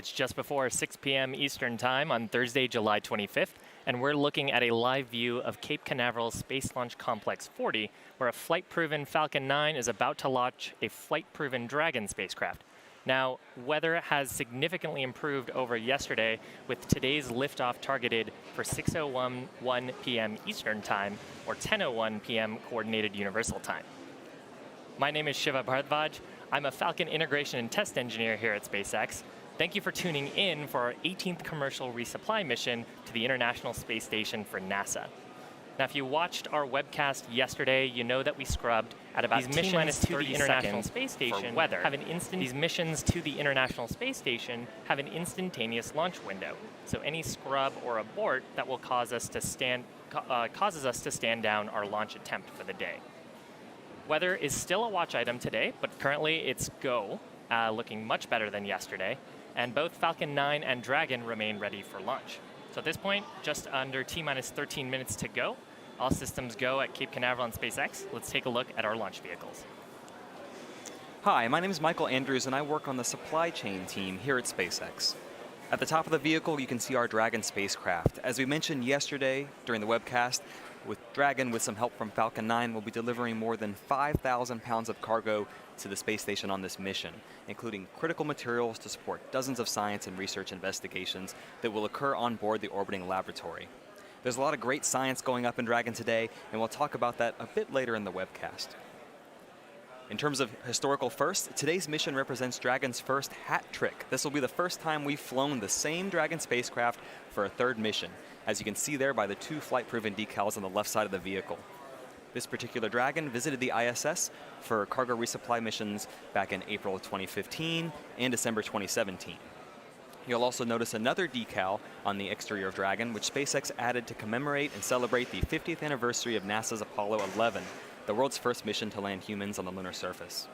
It's just before 6 p.m. Eastern Time on Thursday, July 25th, and we're looking at a live view of Cape Canaveral Space Launch Complex 40, where a flight-proven Falcon 9 is about to launch a flight-proven Dragon spacecraft. Now, weather has significantly improved over yesterday, with today's liftoff targeted for 6:01 p.m. Eastern Time, or 10:01 p.m. Coordinated Universal Time. My name is Shiva Bharadwaj. I'm a Falcon integration and test engineer here at SpaceX. Thank you for tuning in for our 18th commercial resupply mission to the International Space Station for NASA. Now, if you watched our webcast yesterday, you know that we scrubbed at about these missions to the International Space Station weather. These missions to the International Space Station have an instantaneous launch window. So any scrub or abort that will causes us to stand down our launch attempt for the day. Weather is still a watch item today, but currently it's go, looking much better than yesterday. And both Falcon 9 and Dragon remain ready for launch. So at this point, just under T-minus 13 minutes to go. All systems go at Cape Canaveral and SpaceX. Let's take a look at our launch vehicles. Hi, my name is Michael Andrews, and I work on the supply chain team here at SpaceX. At the top of the vehicle, you can see our Dragon spacecraft. As we mentioned yesterday during the webcast, with Dragon, with some help from Falcon 9, we'll be delivering more than 5,000 pounds of cargo to the space station on this mission, including critical materials to support dozens of science and research investigations that will occur on board the orbiting laboratory. There's a lot of great science going up in Dragon today, and we'll talk about that a bit later in the webcast. In terms of historical firsts, today's mission represents Dragon's first hat trick. This will be the first time we've flown the same Dragon spacecraft for a third mission, as you can see there by the two flight-proven decals on the left side of the vehicle. This particular Dragon visited the ISS for cargo resupply missions back in April of 2015 and December 2017. You'll also notice another decal on the exterior of Dragon, which SpaceX added to commemorate and celebrate the 50th anniversary of NASA's Apollo 11, the world's first mission to land humans on the lunar surface.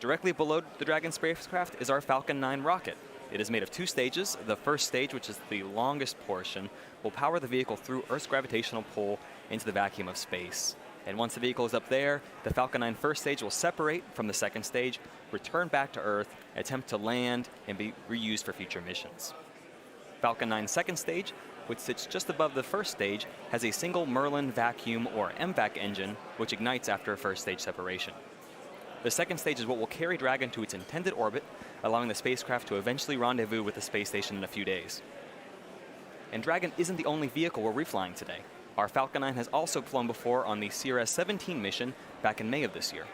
Directly below the Dragon spacecraft is our Falcon 9 rocket. It is made of two stages. The first stage, which is the longest portion, will power the vehicle through Earth's gravitational pull into the vacuum of space. And once the vehicle is up there, the Falcon 9 first stage will separate from the second stage, return back to Earth, attempt to land, and be reused for future missions. Falcon 9's second stage, which sits just above the first stage, has a single Merlin vacuum or MVAC engine, which ignites after first stage separation. The second stage is what will carry Dragon to its intended orbit, allowing the spacecraft to eventually rendezvous with the space station in a few days. And Dragon isn't the only vehicle we're reflying today. Our Falcon 9 has also flown before on the CRS-17 mission back in May of this year.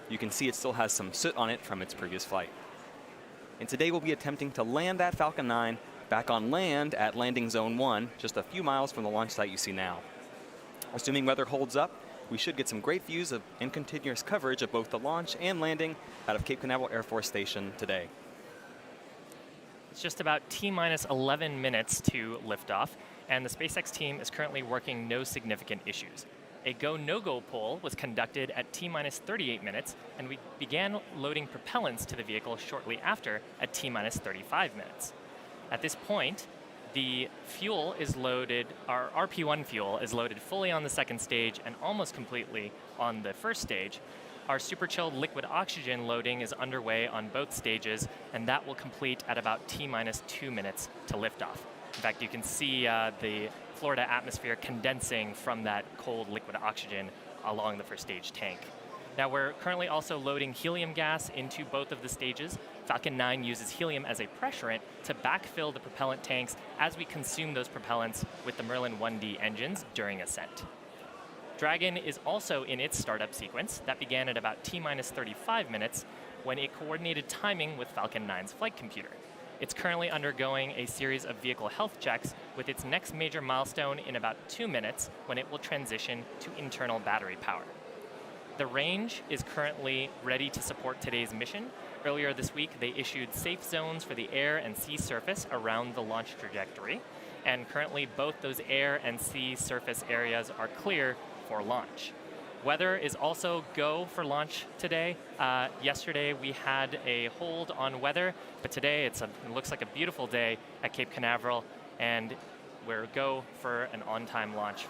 You can see it still has some soot on it from its previous flight. And today we'll be attempting to land that Falcon 9 back on land at Landing Zone 1, just a few miles from the launch site you see now. Assuming weather holds up, we should get some great views and continuous coverage of both the launch and landing out of Cape Canaveral Air Force Station today. It's just about T-minus 11 minutes to liftoff, and the SpaceX team is currently working no significant issues. A go-no-go poll was conducted at T-minus 38 minutes, and we began loading propellants to the vehicle shortly after at T-minus 35 minutes. At this point, the fuel is loaded, our RP-1 fuel is loaded fully on the second stage and almost completely on the first stage. Our super chilled liquid oxygen loading is underway on both stages, and that will complete at about T-minus 2 minutes to liftoff. In fact, you can see the Florida atmosphere condensing from that cold liquid oxygen along the first stage tank. Now we're currently also loading helium gas into both of the stages. Falcon 9 uses helium as a pressurant to backfill the propellant tanks as we consume those propellants with the Merlin 1D engines during ascent. Dragon is also in its startup sequence that began at about T-minus 35 minutes when it coordinated timing with Falcon 9's flight computer. It's currently undergoing a series of vehicle health checks with its next major milestone in about 2 minutes when it will transition to internal battery power. The range is currently ready to support today's mission. Earlier this week, they issued safe zones for the air and sea surface around the launch trajectory, and currently both those air and sea surface areas are clear for launch. Weather is also go for launch today. Yesterday we had a hold on weather, but today it looks like a beautiful day at Cape Canaveral, and we're go for an on-time launch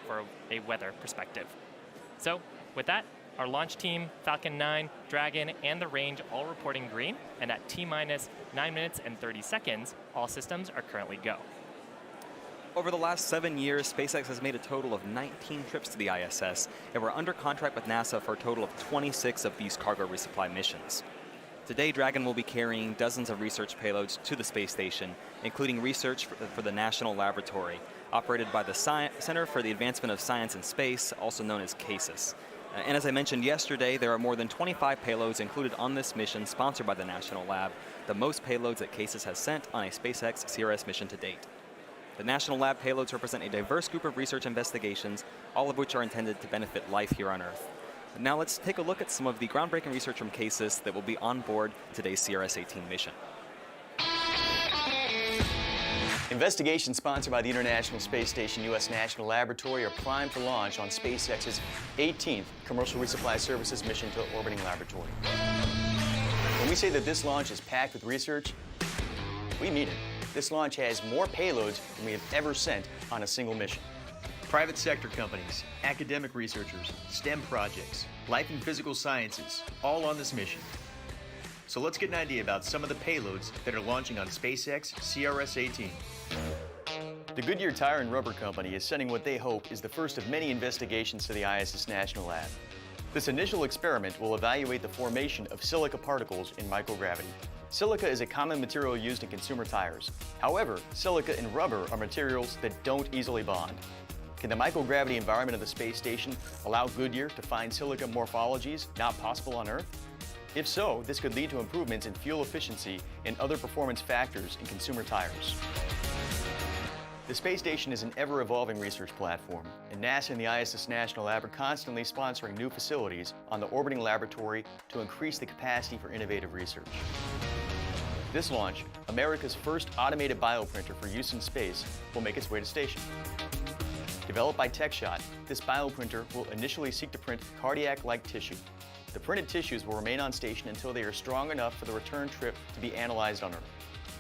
for a weather perspective. So with that, our launch team, Falcon 9, Dragon, and the range all reporting green, and at T-minus 9 minutes and 30 seconds, all systems are currently go. Over the last 7 years, SpaceX has made a total of 19 trips to the ISS, and we're under contract with NASA for a total of 26 of these cargo resupply missions. Today, Dragon will be carrying dozens of research payloads to the space station, including research for the National Laboratory, operated by the Center for the Advancement of Science in Space, also known as CASIS. And as I mentioned yesterday, there are more than 25 payloads included on this mission sponsored by the National Lab, the most payloads that CASIS has sent on a SpaceX CRS mission to date. The National Lab payloads represent a diverse group of research investigations, all of which are intended to benefit life here on Earth. Now let's take a look at some of the groundbreaking research from CASIS that will be on board today's CRS-18 mission. Investigations sponsored by the International Space Station U.S. National Laboratory are primed for launch on SpaceX's 18th Commercial Resupply Services mission to the orbiting laboratory. When we say that this launch is packed with research, we mean it. This launch has more payloads than we have ever sent on a single mission. Private sector companies, academic researchers, STEM projects, life and physical sciences, all on this mission. So let's get an idea about some of the payloads that are launching on SpaceX CRS-18. The Goodyear Tire and Rubber Company is sending what they hope is the first of many investigations to the ISS National Lab. This initial experiment will evaluate the formation of silica particles in microgravity. Silica is a common material used in consumer tires. However, silica and rubber are materials that don't easily bond. Can the microgravity environment of the space station allow Goodyear to find silica morphologies not possible on Earth? If so, this could lead to improvements in fuel efficiency and other performance factors in consumer tires. The space station is an ever-evolving research platform, and NASA and the ISS National Lab are constantly sponsoring new facilities on the orbiting laboratory to increase the capacity for innovative research. This launch, America's first automated bioprinter for use in space, will make its way to station. Developed by TechShot, this bioprinter will initially seek to print cardiac-like tissue. The printed tissues will remain on station until they are strong enough for the return trip to be analyzed on Earth.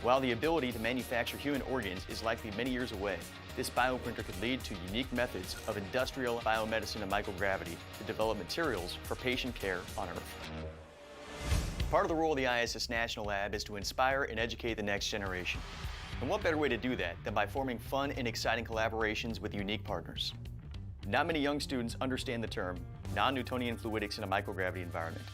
While the ability to manufacture human organs is likely many years away, this bioprinter could lead to unique methods of industrial biomedicine and microgravity to develop materials for patient care on Earth. Part of the role of the ISS National Lab is to inspire and educate the next generation. And what better way to do that than by forming fun and exciting collaborations with unique partners? Not many young students understand the term non-Newtonian fluidics in a microgravity environment.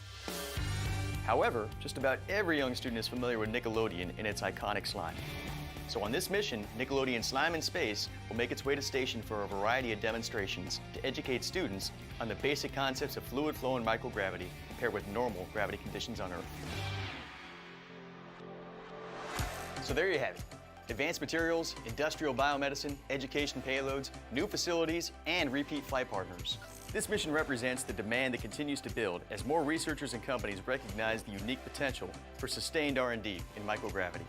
However, just about every young student is familiar with Nickelodeon and its iconic slime. So on this mission, Nickelodeon Slime in Space will make its way to station for a variety of demonstrations to educate students on the basic concepts of fluid flow and microgravity compared with normal gravity conditions on Earth. So there you have it. Advanced materials, industrial biomedicine, education payloads, new facilities, and repeat flight partners. This mission represents the demand that continues to build as more researchers and companies recognize the unique potential for sustained R&D in microgravity.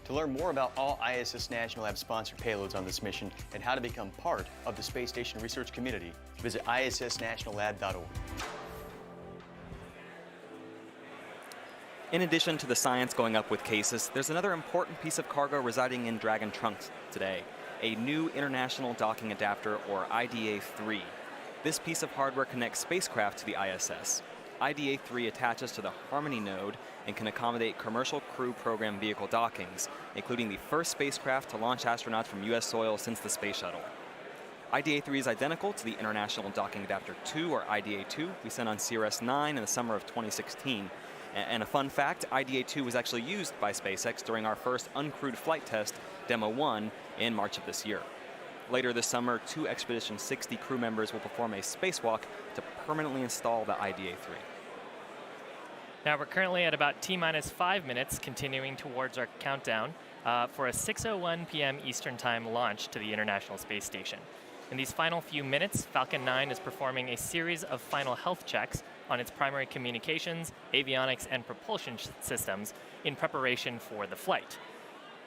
To learn more about all ISS National Lab sponsored payloads on this mission and how to become part of the space station research community, visit issnationallab.org. In addition to the science going up with CASIS, there's another important piece of cargo residing in Dragon trunks today, a new International Docking Adapter, or IDA-3. This piece of hardware connects spacecraft to the ISS. IDA-3 attaches to the Harmony node and can accommodate commercial crew program vehicle dockings, including the first spacecraft to launch astronauts from U.S. soil since the Space Shuttle. IDA-3 is identical to the International Docking Adapter 2, or IDA-2, we sent on CRS-9 in the summer of 2016. And a fun fact, IDA-2 was actually used by SpaceX during our first uncrewed flight test, Demo 1, in March of this year. Later this summer, 2 Expedition 60 crew members will perform a spacewalk to permanently install the IDA-3. Now we're currently at about T-minus 5 minutes, continuing towards our countdown for a 6:01 p.m. Eastern Time launch to the International Space Station. In these final few minutes, Falcon 9 is performing a series of final health checks on its primary communications, avionics, and propulsion systems in preparation for the flight.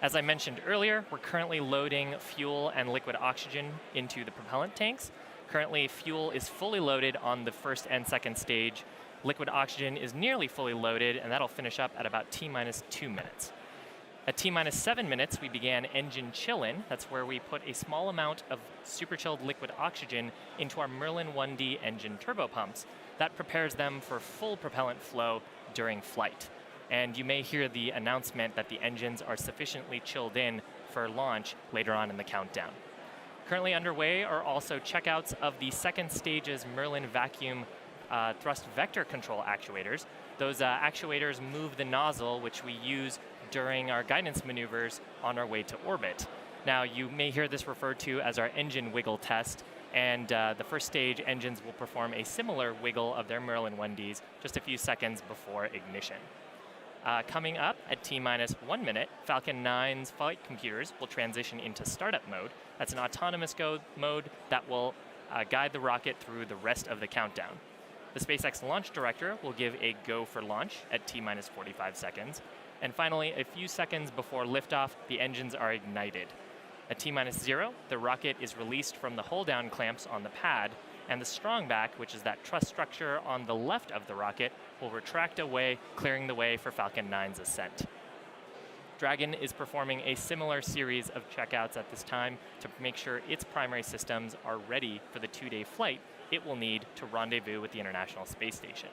As I mentioned earlier, we're currently loading fuel and liquid oxygen into the propellant tanks. Currently, fuel is fully loaded on the first and second stage. Liquid oxygen is nearly fully loaded, and that'll finish up at about T-minus 2 minutes. At T-minus 7 minutes, we began engine chill-in. That's where we put a small amount of super-chilled liquid oxygen into our Merlin 1D engine turbopumps. That prepares them for full propellant flow during flight. And you may hear the announcement that the engines are sufficiently chilled in for launch later on in the countdown. Currently underway are also checkouts of the second stage's Merlin vacuum thrust vector control actuators. Those actuators move the nozzle, which we use during our guidance maneuvers on our way to orbit. Now, you may hear this referred to as our engine wiggle test, and the first stage engines will perform a similar wiggle of their Merlin 1Ds just a few seconds before ignition. Coming up at T-minus 1 minute, Falcon 9's flight computers will transition into startup mode. That's an autonomous mode that will guide the rocket through the rest of the countdown. The SpaceX launch director will give a go for launch at T-minus 45 seconds. And finally, a few seconds before liftoff, the engines are ignited. At T-minus 0, the rocket is released from the hold-down clamps on the pad, and the strongback, which is that truss structure on the left of the rocket, will retract away, clearing the way for Falcon 9's ascent. Dragon is performing a similar series of checkouts at this time to make sure its primary systems are ready for the 2-day flight it will need to rendezvous with the International Space Station.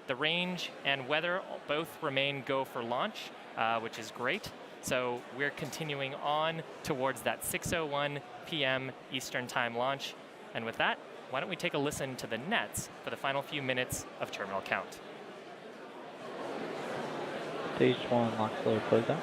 The range and weather both remain go for launch, which is great. So we're continuing on towards that 6:01 p.m. Eastern Time launch. And with that, why don't we take a listen to the nets for the final few minutes of terminal count. Stage 1 launch load closeout.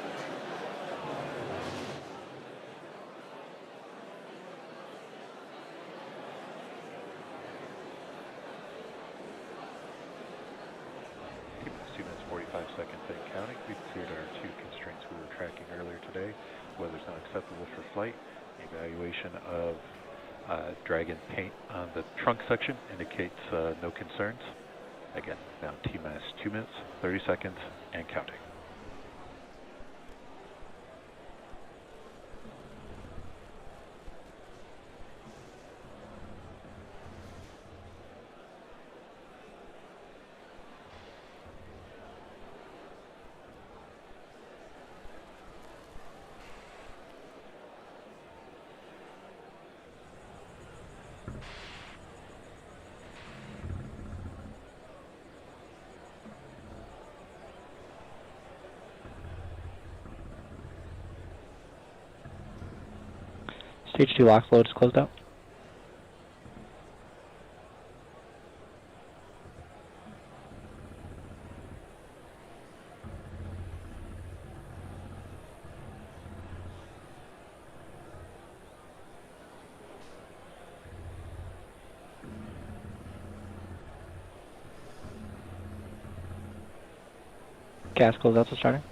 Keep it 2 minutes 45 seconds and counting. We've cleared our 2 constraints we were tracking earlier today. Weather's not acceptable for flight. Evaluation of Dragon paint on the trunk section indicates no concerns. Again, now T-minus 2 minutes, 30 seconds, and counting. Stage 2 LOX load is closed out. Gas closeouts are starting.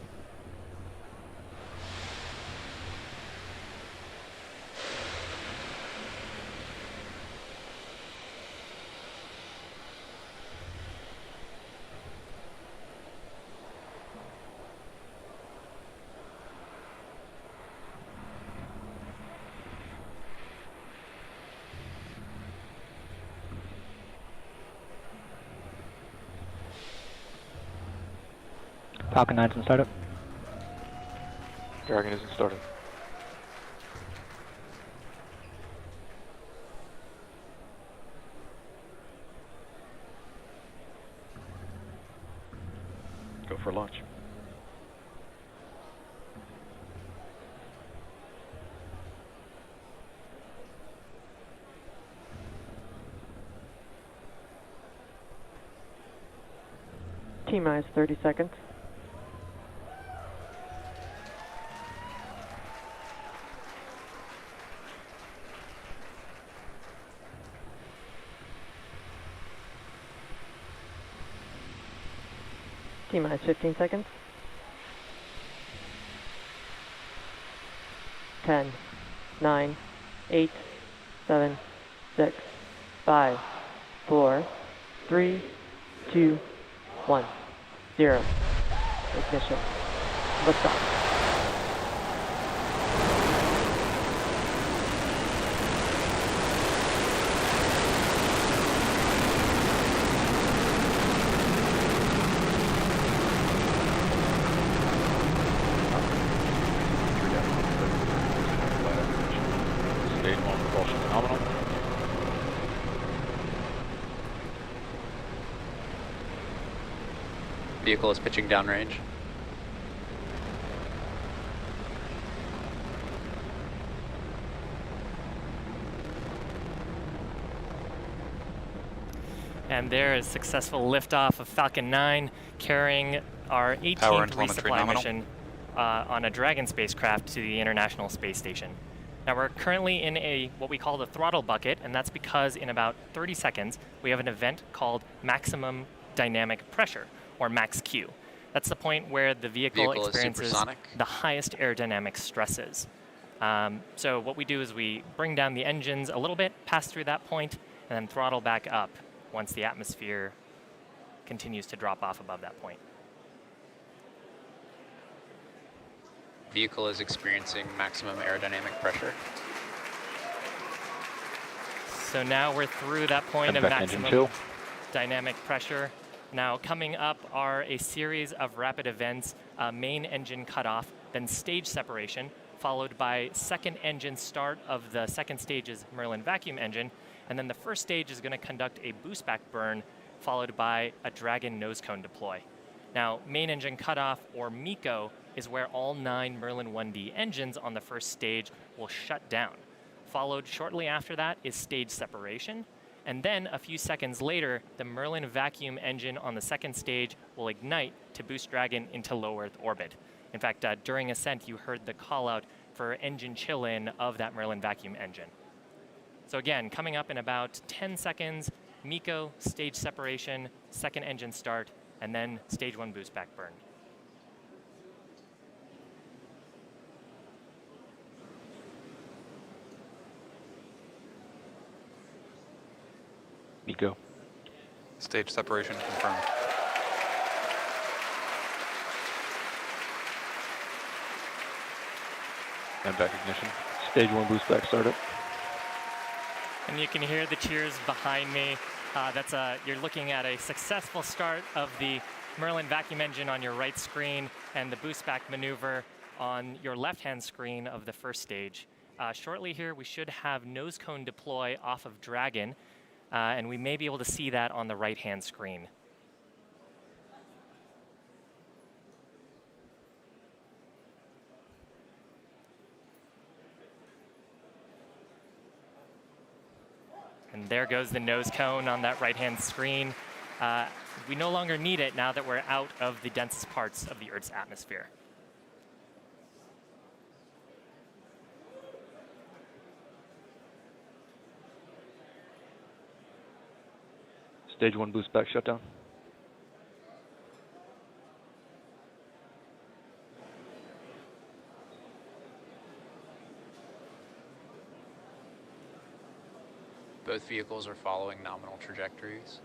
Falcon 9's in startup. Dragon isn't started. Go for launch. T-minus 30 seconds. T-minus 15 seconds. 10, 9, 8, 7, 6, 5, 4, 3, 2, 1, 0. Ignition. Liftoff. Stage 1 propulsion nominal. Vehicle is pitching downrange. And there is successful liftoff of Falcon 9 carrying our 18th telemetry resupply nominal. mission on a Dragon spacecraft to the International Space Station. Now we're currently in what we call the throttle bucket, and that's because in about 30 seconds we have an event called maximum dynamic pressure, or max Q. That's the point where the vehicle Vehicle is experiences supersonic. the highest aerodynamic stresses. So what we do is we bring down the engines a little bit, pass through that point, and then throttle back up once the atmosphere continues to drop off above that point. Vehicle is experiencing maximum aerodynamic pressure. So now we're through that point of maximum dynamic pressure. Now coming up are a series of rapid events, main engine cutoff, then stage separation, followed by second engine start of the second stage's Merlin vacuum engine, and then the first stage is going to conduct a boost back burn, followed by a Dragon nose cone deploy. Now, main engine cutoff, or MECO, is where all 9 Merlin 1D engines on the first stage will shut down. Followed shortly after that is stage separation, and then a few seconds later, the Merlin vacuum engine on the second stage will ignite to boost Dragon into low Earth orbit. In fact, during ascent, you heard the call out for engine chill-in of that Merlin vacuum engine. So again, coming up in about 10 seconds, MECO, stage separation, second engine start, and then stage 1 boost back burn. MECO. Stage separation confirmed. And back ignition. Stage 1 boost back startup. And you can hear the cheers behind me. You're looking at a successful start of the Merlin vacuum engine on your right screen and the boost back maneuver on your left-hand screen of the first stage. Shortly here, we should have nose cone deploy off of Dragon, and we may be able to see that on the right-hand screen. And there goes the nose cone on that right-hand screen. We no longer need it now that we're out of the densest parts of the Earth's atmosphere. Stage 1 boost back shutdown. Both vehicles are following nominal trajectories.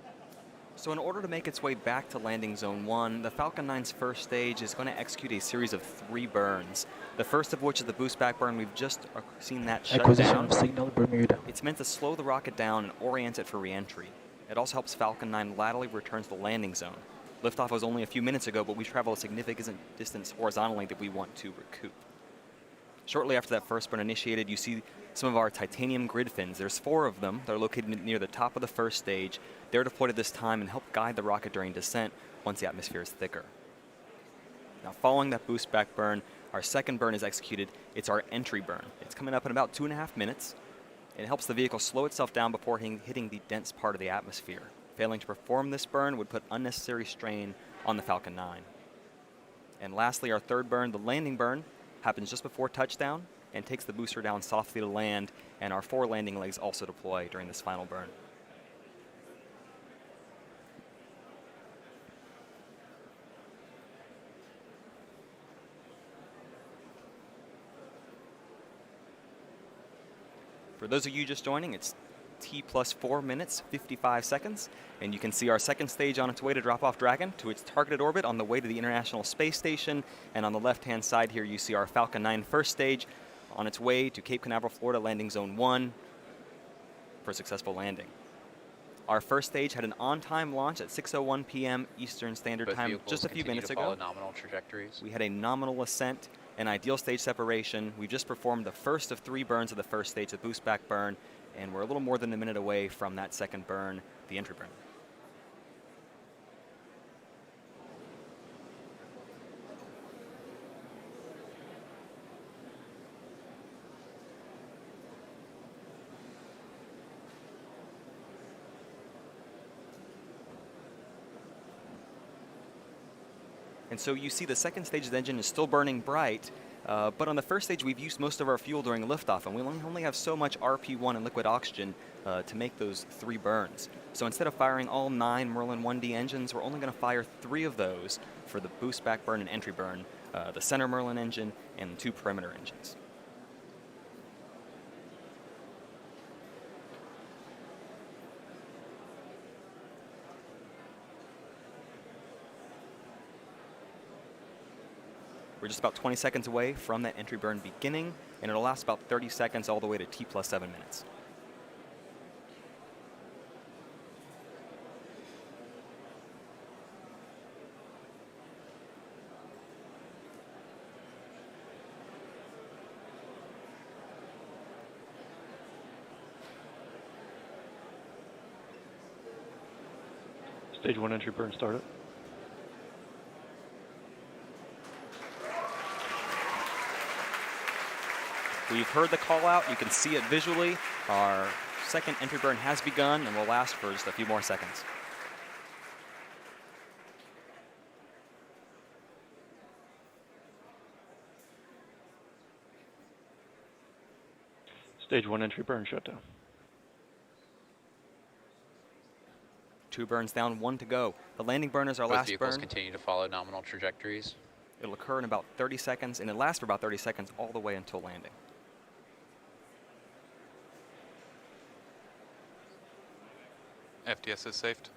So in order to make its way back to landing zone 1, the Falcon 9's first stage is going to execute a series of 3 burns. The first of which is the boost back burn. We've just seen that shut Acquisition down. of signal Bermuda. It's meant to slow the rocket down and orient it for re-entry. It also helps Falcon 9 laterally return to the landing zone. Liftoff was only a few minutes ago, but we travel a significant distance horizontally that we want to recoup. Shortly after that first burn initiated, you see some of our titanium grid fins. There's 4 of them. They're located near the top of the first stage. They're deployed at this time and help guide the rocket during descent once the atmosphere is thicker. Now, following that boost back burn, our second burn is executed. It's our entry burn. It's coming up in about 2.5 minutes. It helps the vehicle slow itself down before hitting the dense part of the atmosphere. Failing to perform this burn would put unnecessary strain on the Falcon 9. And lastly, our third burn, the landing burn, happens just before touchdown and takes the booster down softly to land, and our 4 landing legs also deploy during this final burn. For those of you just joining, it's T plus 4 minutes, 55 seconds, and you can see our second stage on its way to drop off Dragon to its targeted orbit on the way to the International Space Station, and on the left-hand side here you see our Falcon 9 first stage on its way to Cape Canaveral, Florida, landing zone 1 for a successful landing. Our first stage had an on-time launch at 6:01 p.m. Eastern Standard Both Time vehicles just a few continue minutes to ago. follow nominal trajectories. We had a nominal ascent and ideal stage separation. We've just performed the first of 3 burns of the first stage, the boost back burn, and we're a little more than a minute away from that second burn, the entry burn. And so you see the second stage's engine is still burning bright, but on the first stage we've used most of our fuel during liftoff, and we only have so much RP1 and liquid oxygen to make those 3 burns. So instead of firing all 9 Merlin 1D engines, we're only going to fire 3 of those for the boost back burn and entry burn, the center Merlin engine, and 2 perimeter engines. We're just about 20 seconds away from that entry burn beginning, and it'll last about 30 seconds all the way to T+7 minutes. Stage 1 entry burn started. We've heard the call out. You can see it visually. Our second entry burn has begun and will last for just a few more seconds. Stage 1 entry burn shutdown. 2 burns down, 1 to go. The landing burn is our Both last vehicles burn. continue to follow nominal trajectories. It'll occur in about 30 seconds, and it lasts for about 30 seconds all the way until landing. FDS is safed.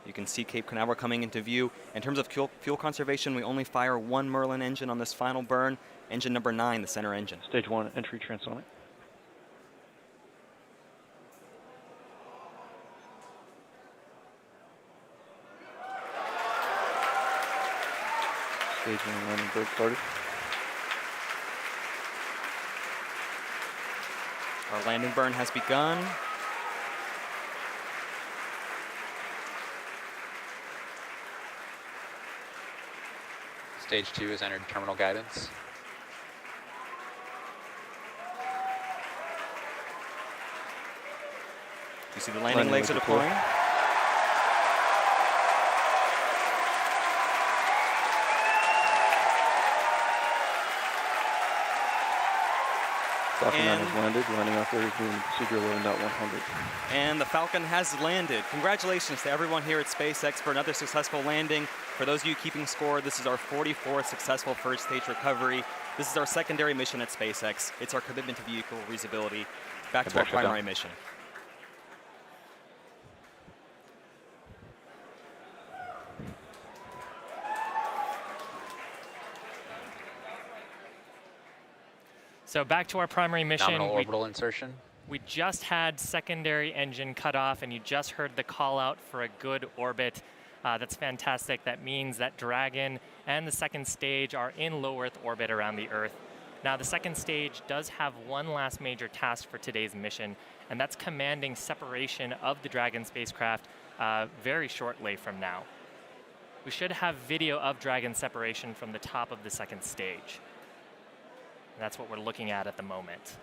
You can see Cape Canaveral coming into view. In terms of fuel conservation, we only fire 1 Merlin engine on this final burn. Engine number 9, the center engine. Stage 1 entry transonic. Stage 1 landing burn started. Our landing burn has begun. Stage 2 has entered terminal guidance. You see the landing legs are deploying. Falcon 9 has landed, landing operator doing procedure low not 100. And the Falcon has landed. Congratulations to everyone here at SpaceX for another successful landing. For those of you keeping score, this is our 44th successful first stage recovery. This is our secondary mission at SpaceX. It's our commitment to vehicle reusability. Back to our primary mission. So back to our primary mission. Nominal orbital insertion. We just had secondary engine cut off, and you just heard the call out for a good orbit. That's fantastic. That means that Dragon and the second stage are in low Earth orbit around the Earth. Now, the second stage does have one last major task for today's mission, and that's commanding separation of the Dragon spacecraft very shortly from now. We should have video of Dragon separation from the top of the second stage. And that's what we're looking at the moment.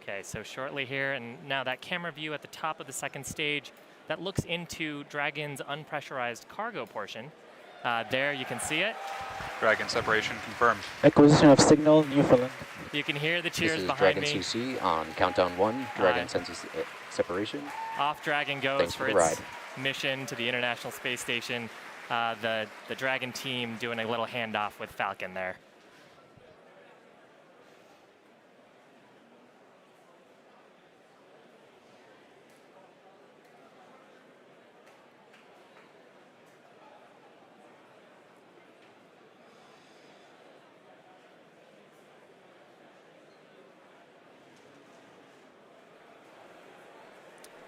Okay, so shortly here, and now that camera view at the top of the second stage, that looks into Dragon's unpressurized cargo portion. There, you can see it. Dragon separation confirmed. Acquisition of signal, Newfoundland. You can hear the cheers this is behind Dragon me. CC on countdown 1. Dragon senses separation. Off Dragon goes Thanks for for the its ride. mission to the International Space Station. The Dragon team doing a little handoff with Falcon there.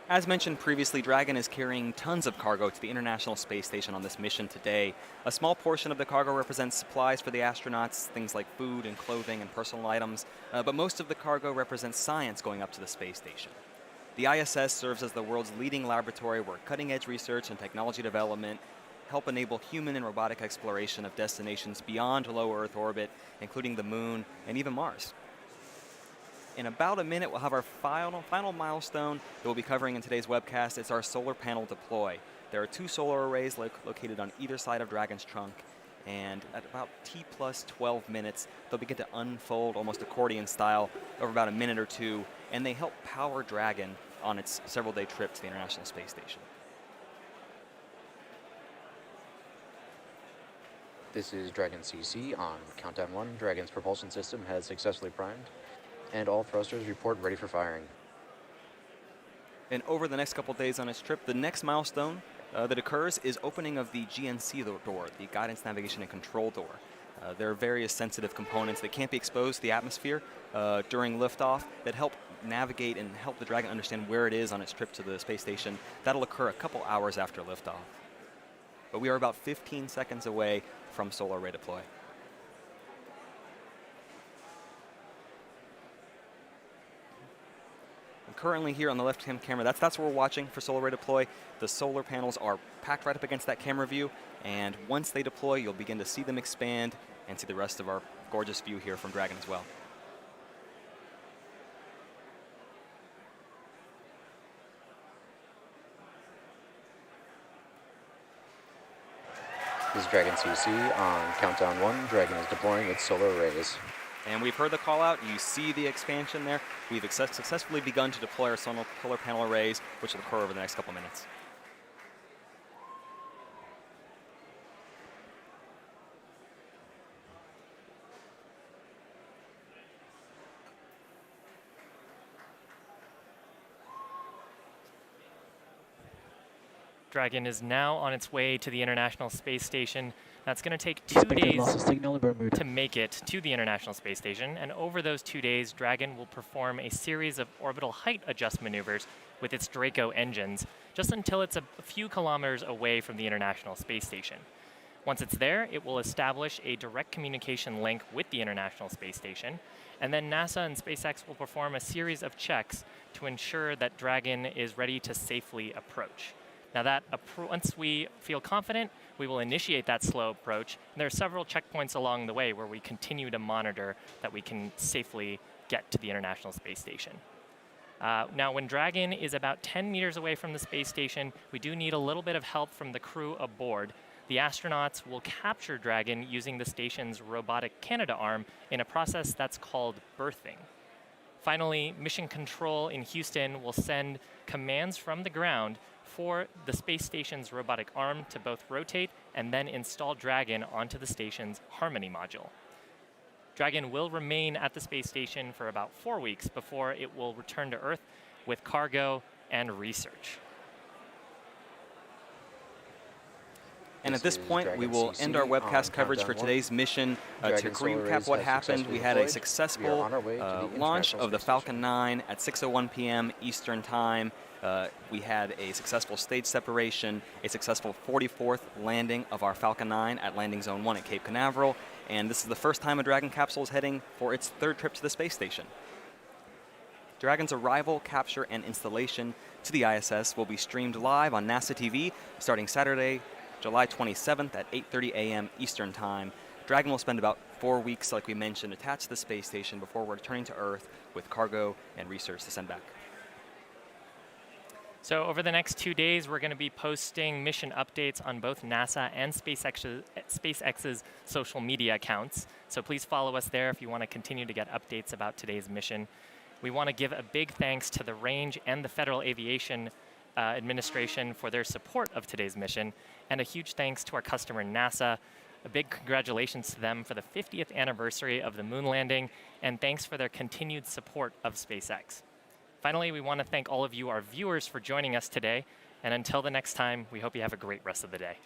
As mentioned previously, Dragon is carrying tons of cargo to the International Space Station on this mission today. A small portion of the cargo represents supplies for the astronauts, things like food and clothing and personal items, but most of the cargo represents science going up to the space station. The ISS serves as the world's leading laboratory where cutting-edge research and technology development help enable human and robotic exploration of destinations beyond low Earth orbit, including the Moon and even Mars. In about a minute, we'll have our final milestone that we'll be covering in today's webcast. It's our solar panel deploy. There are 2 solar arrays located on either side of Dragon's trunk, and at about T plus 12 minutes, they'll begin to unfold almost accordion style over about a minute or 2, and they help power Dragon on its several-day trip to the International Space Station. This is Dragon CC on countdown 1. Dragon's propulsion system has successfully primed, and all thrusters report ready for firing. And over the next couple days on its trip, the next milestone that occurs is opening of the GNC door, the Guidance, Navigation, and Control door. There are various sensitive components that can't be exposed to the atmosphere during liftoff that help navigate and help the Dragon understand where it is on its trip to the space station. That'll occur a couple hours after liftoff. But we are about 15 seconds away from solar array deploy. And currently here on the left-hand camera, that's what we're watching for solar array deploy. The solar panels are packed right up against that camera view, and once they deploy, you'll begin to see them expand and see the rest of our gorgeous view here from Dragon as well. This is Dragon CC on countdown 1. Dragon is deploying its solar arrays. And we've heard the call out. You see the expansion there. We've successfully begun to deploy our solar panel arrays, which will occur over the next couple minutes. Dragon is now on its way to the International Space Station. That's going to take 2 days to make it to the International Space Station, and over those 2 days, Dragon will perform a series of orbital height adjust maneuvers with its Draco engines, just until it's a few kilometers away from the International Space Station. Once it's there, it will establish a direct communication link with the International Space Station, and then NASA and SpaceX will perform a series of checks to ensure that Dragon is ready to safely approach. Now once we feel confident, we will initiate that slow approach. And there are several checkpoints along the way where we continue to monitor that we can safely get to the International Space Station. Now, when Dragon is about 10 meters away from the space station, we do need a little bit of help from the crew aboard. The astronauts will capture Dragon using the station's robotic Canadarm in a process that's called berthing. Finally, Mission Control in Houston will send commands from the ground for the space station's robotic arm to both rotate and then install Dragon onto the station's Harmony module. Dragon will remain at the space station for about 4 weeks before it will return to Earth with cargo and research. And at this point, we will end our webcast coverage for today's mission. To recap what happened, we had a successful launch of the Falcon 9 at 6:01 p.m. Eastern Time. We had a successful stage separation, a successful 44th landing of our Falcon 9 at Landing Zone 1 at Cape Canaveral, and this is the first time a Dragon capsule is heading for its 3rd trip to the space station. Dragon's arrival, capture, and installation to the ISS will be streamed live on NASA TV starting Saturday, July 27th at 8:30 a.m. Eastern Time. Dragon will spend about 4 weeks, like we mentioned, attached to the space station before returning to Earth with cargo and research to send back. So over the next 2 days, we're going to be posting mission updates on both NASA and SpaceX's social media accounts. So please follow us there if you want to continue to get updates about today's mission. We want to give a big thanks to the Range and the Federal Aviation Administration for their support of today's mission, and a huge thanks to our customer NASA. A big congratulations to them for the 50th anniversary of the moon landing, and thanks for their continued support of SpaceX. Finally, we want to thank all of you, our viewers, for joining us today, and until the next time, we hope you have a great rest of the day.